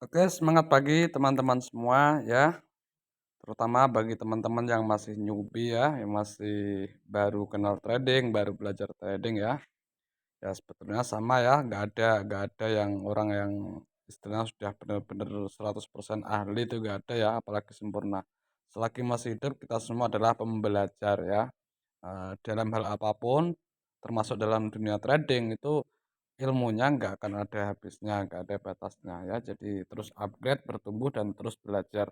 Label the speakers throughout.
Speaker 1: Oke, semangat pagi teman-teman semua ya, terutama bagi teman-teman yang masih newbie ya, yang masih baru kenal trading, baru belajar trading ya. Ya sebetulnya sama ya, nggak ada yang orang yang istilahnya sudah benar-benar 100% ahli itu nggak ada ya, apalagi sempurna. Selagi masih hidup kita semua adalah pembelajar ya, dalam hal apapun, termasuk dalam dunia trading itu ilmunya nggak akan ada habisnya, nggak ada batasnya ya. Jadi terus upgrade, bertumbuh dan terus belajar.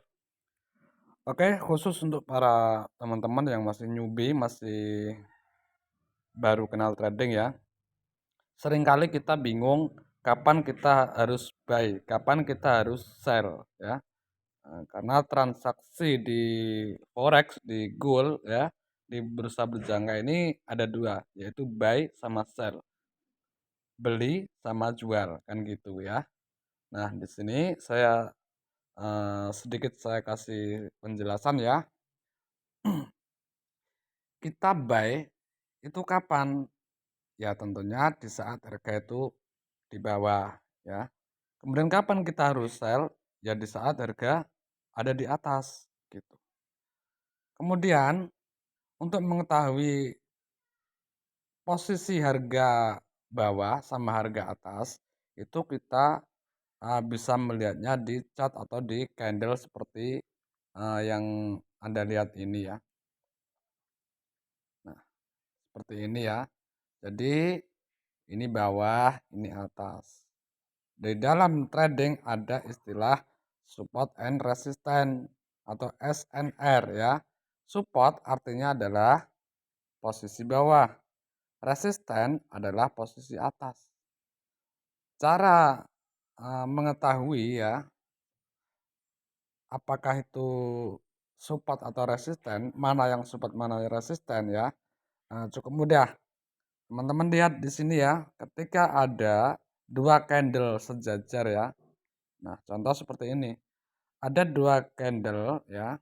Speaker 1: Oke, khusus untuk para teman-teman yang masih newbie, masih baru kenal trading ya. Seringkali kita bingung kapan kita harus buy, kapan kita harus sell ya. Karena transaksi di forex, di gold ya, di bursa berjangka ini ada dua, yaitu buy sama sell, beli sama jual kan gitu ya. Nah, di sini saya sedikit saya kasih penjelasan ya. Kita buy itu kapan? Ya tentunya di saat harga itu di bawah ya. Kemudian kapan kita harus sell? Ya di saat harga ada di atas gitu. Kemudian untuk mengetahui posisi harga bawah sama harga atas itu kita bisa melihatnya di chart atau di candle seperti yang Anda lihat ini ya. Nah, seperti ini ya. Jadi ini bawah, ini atas. Di dalam trading ada istilah support and resistance atau SNR ya. Support artinya adalah posisi bawah. Resisten adalah posisi atas. Cara mengetahui ya apakah itu support atau resisten, mana yang support, mana yang resisten ya, cukup mudah. Teman-teman lihat di sini ya, ketika ada dua candle sejajar ya. Nah, contoh seperti ini. Ada dua candle ya,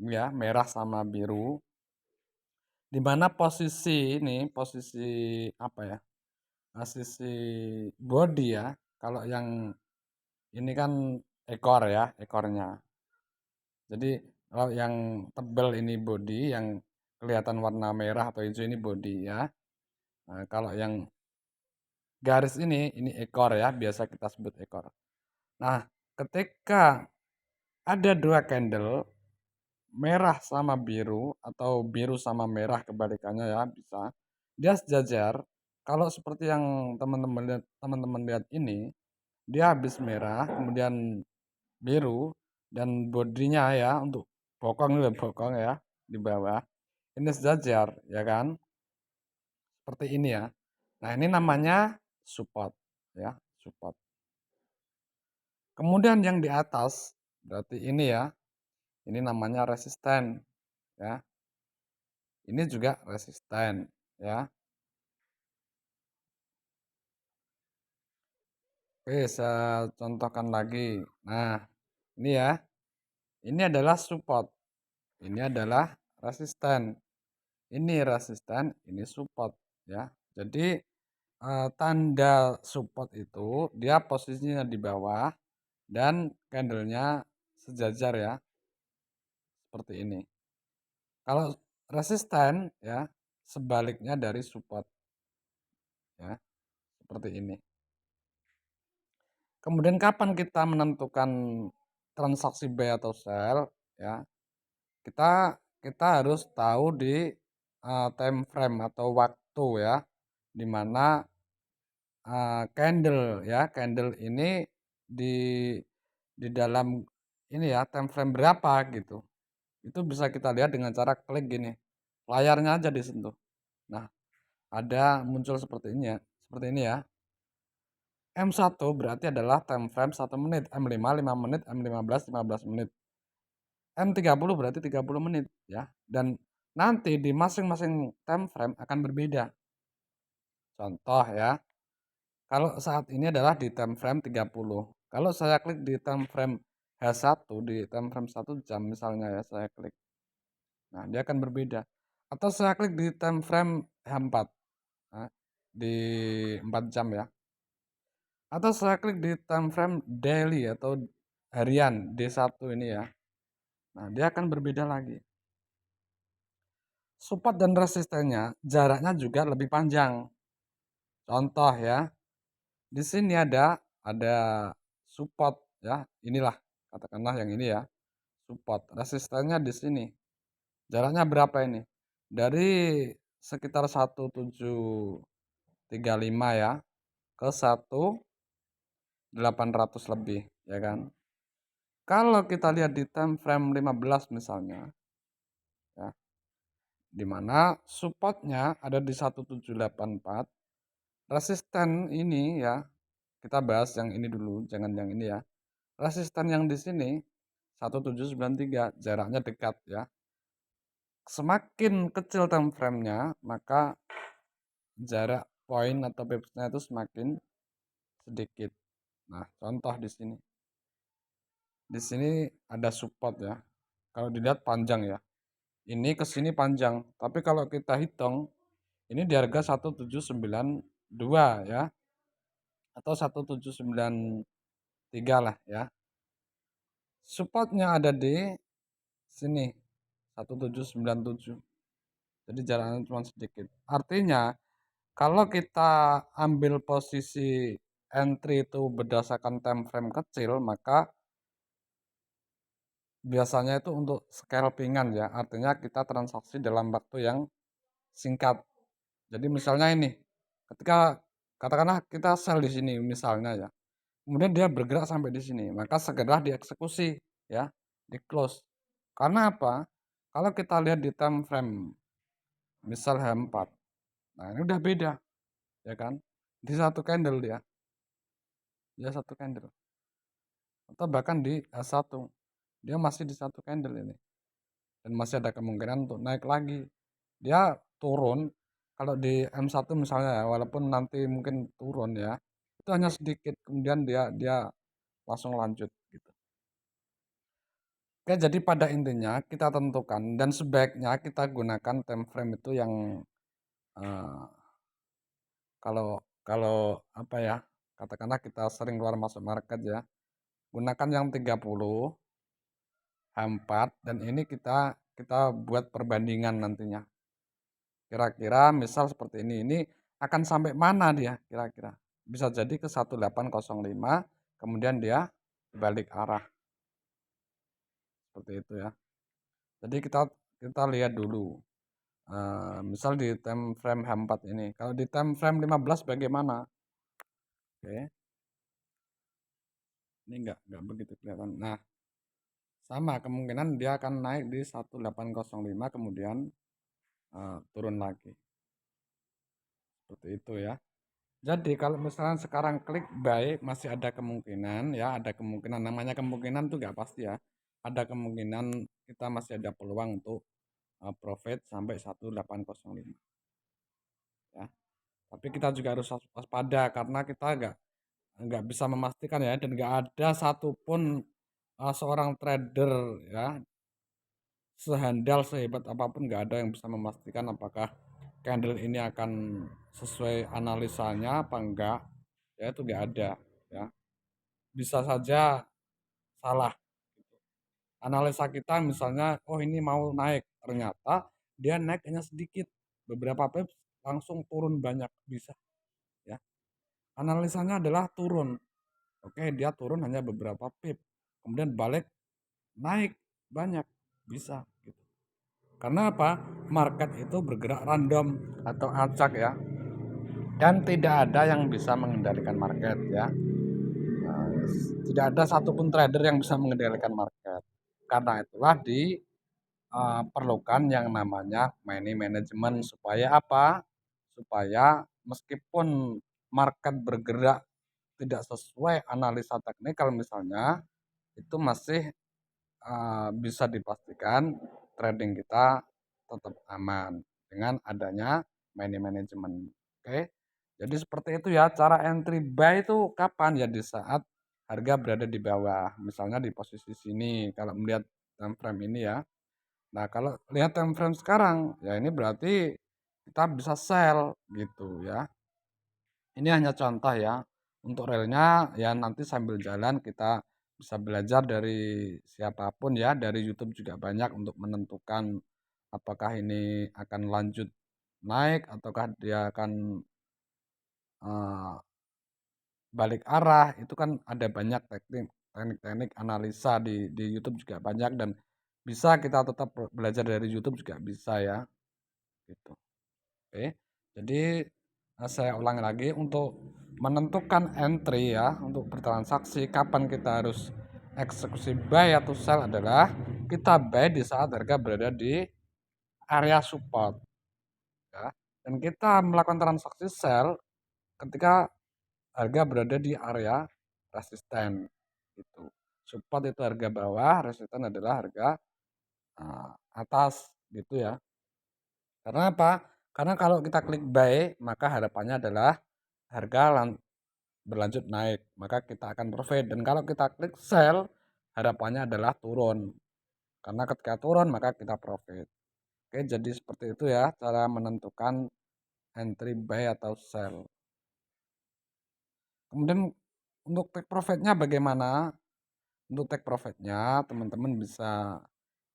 Speaker 1: ya merah sama biru. Di mana posisi ini, posisi apa ya? Sisi body ya. Kalau yang ini kan ekor ya, ekornya. Jadi kalau yang tebal ini body, yang kelihatan warna merah atau hijau ini body ya. Nah, kalau yang garis ini ekor ya, biasa kita sebut ekor. Nah, ketika ada dua candle, merah sama biru atau biru sama merah kebalikannya ya bisa. Dia sejajar. Kalau seperti yang teman-teman lihat ini, dia habis merah, kemudian biru dan bodinya ya untuk bokong itu bokong ya di bawah. Ini sejajar ya kan? Seperti ini ya. Nah, ini namanya support ya, support. Kemudian yang di atas berarti ini ya. Ini namanya resisten ya. Ini juga resisten ya. Oke, saya contohkan lagi. Nah, ini ya. Ini adalah support. Ini adalah resisten. Ini resisten, ini support ya. Jadi tanda support itu dia posisinya di bawah dan candlenya sejajar ya, seperti ini. Kalau resisten ya sebaliknya dari support ya, seperti ini. Kemudian kapan kita menentukan transaksi buy atau sell ya? Kita harus tahu di time frame atau waktu ya, di mana candle ya, candle ini di dalam ini ya time frame berapa gitu. Itu bisa kita lihat dengan cara klik gini, layarnya aja disentuh. Nah, ada muncul seperti ini ya, seperti ini ya. M1 berarti adalah time frame 1 menit, M5 5 menit, M15 15 menit. M30 berarti 30 menit ya. Dan nanti di masing-masing time frame akan berbeda. Contoh ya, kalau saat ini adalah di time frame 30. Kalau saya klik di time frame H1 di time frame 1 jam misalnya ya saya klik. Nah, dia akan berbeda. Atau saya klik di time frame H4 nah, di 4 jam ya. Atau saya klik di time frame daily atau harian D1 ini ya. Nah, dia akan berbeda lagi. Support dan resistennya jaraknya juga lebih panjang. Contoh ya, di sini ada support ya. Inilah katakanlah yang ini ya, support. Resistennya di sini. Jaraknya berapa ini? Dari sekitar 1735 ya ke 1800 lebih, ya kan? Kalau kita lihat di time frame 15 misalnya, ya, di mana supportnya ada di 1784, resisten ini ya, kita bahas yang ini dulu, jangan yang ini ya. Resisten yang di sini 1793, jaraknya dekat ya. Semakin kecil time frame-nya, maka jarak poin atau pips-nya itu semakin sedikit. Nah, contoh di sini. Di sini ada support ya. Kalau dilihat panjang ya. Ini ke sini panjang, tapi kalau kita hitung ini di harga 1792 ya atau 1793 lah ya. Supportnya ada di sini 1797. Jadi jaraknya cuma sedikit. Artinya kalau kita ambil posisi entry itu berdasarkan time frame kecil, maka biasanya itu untuk scalpingan ya. Artinya kita transaksi dalam waktu yang singkat. Jadi misalnya ini, ketika katakanlah kita sell di sini misalnya ya. Kemudian dia bergerak sampai di sini, maka segera dieksekusi ya, di close. Karena apa? Kalau kita lihat di time frame misal H4. Nah, ini udah beda, ya kan? Di satu candle dia. Dia satu candle. Atau bahkan di H1. Dia masih di satu candle ini. Dan masih ada kemungkinan untuk naik lagi. Dia turun kalau di M1 misalnya ya, walaupun nanti mungkin turun ya. Itu hanya sedikit, kemudian dia dia langsung lanjut gitu. Oke, jadi pada intinya kita tentukan dan sebaiknya kita gunakan time frame itu yang eh, kalau kalau apa ya? Katakanlah kita sering keluar masuk market ya. Gunakan yang 30 H4 dan ini kita buat perbandingan nantinya. Kira-kira misal seperti ini akan sampai mana dia kira-kira? Bisa jadi ke 1805, kemudian dia balik arah seperti itu ya. Jadi kita lihat dulu. Misal di time frame H4 ini. Kalau di time frame 15 bagaimana? Oke. Ini enggak begitu kelihatan. Nah, sama kemungkinan dia akan naik di 1805 kemudian turun lagi. Seperti itu ya. Jadi kalau misalnya sekarang klik buy masih ada kemungkinan ya, ada kemungkinan namanya kemungkinan tuh nggak pasti ya. Ada kemungkinan kita masih ada peluang untuk profit sampai 1805 ya. Tapi kita juga harus waspada karena kita nggak bisa memastikan ya dan nggak ada satupun seorang trader ya sehandal sehebat apapun nggak ada yang bisa memastikan apakah candle ini akan sesuai analisanya apa enggak ya itu nggak ada ya bisa saja salah analisa kita misalnya oh ini mau naik ternyata dia naik hanya sedikit beberapa pips langsung turun banyak bisa ya analisanya adalah turun oke dia turun hanya beberapa pip kemudian balik naik banyak bisa gitu karena apa market itu bergerak random atau acak ya dan tidak ada yang bisa mengendalikan market ya. Tidak ada satupun trader yang bisa mengendalikan market. Karena itulah diperlukan yang namanya money management supaya apa? Supaya meskipun market bergerak tidak sesuai analisa teknikal misalnya, itu masih bisa dipastikan trading kita tetap aman dengan adanya money management. Oke. Jadi seperti itu ya, cara entry buy itu kapan? Ya di saat harga berada di bawah. Misalnya di posisi sini kalau melihat time frame ini ya. Nah, kalau lihat time frame sekarang, ya ini berarti kita bisa sell gitu ya. Ini hanya contoh ya. Untuk realnya ya nanti sambil jalan kita bisa belajar dari siapapun ya, dari YouTube juga banyak untuk menentukan apakah ini akan lanjut naik ataukah dia akan eh, balik arah. Itu kan ada banyak teknik-teknik analisa di YouTube juga banyak dan bisa kita tetap belajar dari YouTube juga bisa ya gitu. Oke. Jadi saya ulangi lagi untuk menentukan entry ya untuk bertransaksi kapan kita harus eksekusi buy atau sell adalah kita buy di saat harga berada di area support ya. Dan kita melakukan transaksi sell ketika harga berada di area resisten gitu. Support itu harga bawah, resisten adalah harga atas gitu ya. Karena apa? Karena kalau kita klik buy, maka harapannya adalah harga berlanjut naik, maka kita akan profit. Dan kalau kita klik sell, harapannya adalah turun. Karena ketika turun, maka kita profit. Oke, jadi seperti itu ya cara menentukan entry buy atau sell. Kemudian untuk take profitnya bagaimana? Untuk take profitnya teman-teman bisa,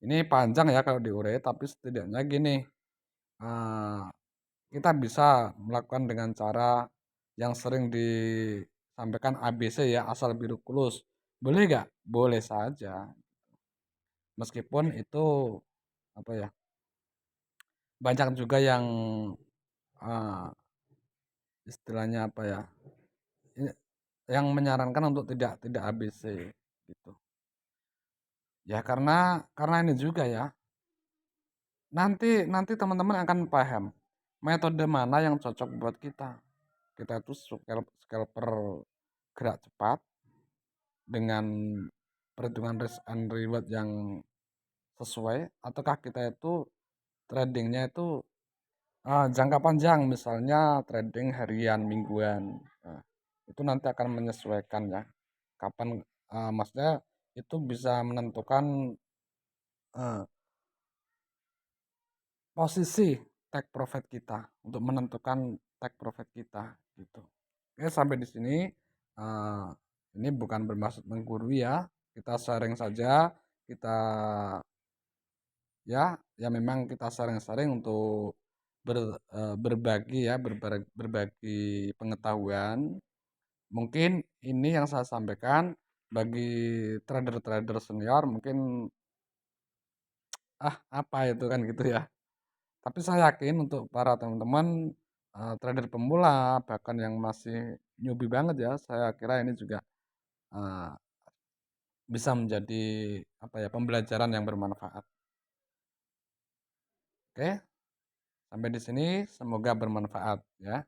Speaker 1: ini panjang ya kalau diurai, tapi setidaknya gini, eh, kita bisa melakukan dengan cara yang sering disampaikan ABC ya, asal biru kulus. Boleh nggak? Boleh saja. Meskipun itu apa ya? Banyak juga yang eh, istilahnya apa ya? Yang menyarankan untuk tidak tidak ABC gitu. Ya karena ini juga ya. Nanti nanti teman-teman akan paham metode mana yang cocok buat kita. Kita itu scalper gerak cepat dengan perhitungan risk and reward yang sesuai, ataukah kita itu tradingnya itu jangka panjang, misalnya trading harian, mingguan. Nah, itu nanti akan menyesuaikan ya kapan, maksudnya itu bisa menentukan eh, posisi take profit kita, untuk menentukan take profit kita gitu. Oke, sampai di sini. eh, ini bukan bermaksud menggurui ya, kita sharing saja, kita ya ya memang kita sharing-sharing untuk berbagi ya, berbagi pengetahuan. Mungkin ini yang saya sampaikan bagi trader-trader senior mungkin apa itu kan gitu ya. Tapi saya yakin untuk para teman-teman trader pemula bahkan yang masih newbie banget ya, saya kira ini juga eh, bisa menjadi apa ya, pembelajaran yang bermanfaat. Oke, sampai di sini semoga bermanfaat ya.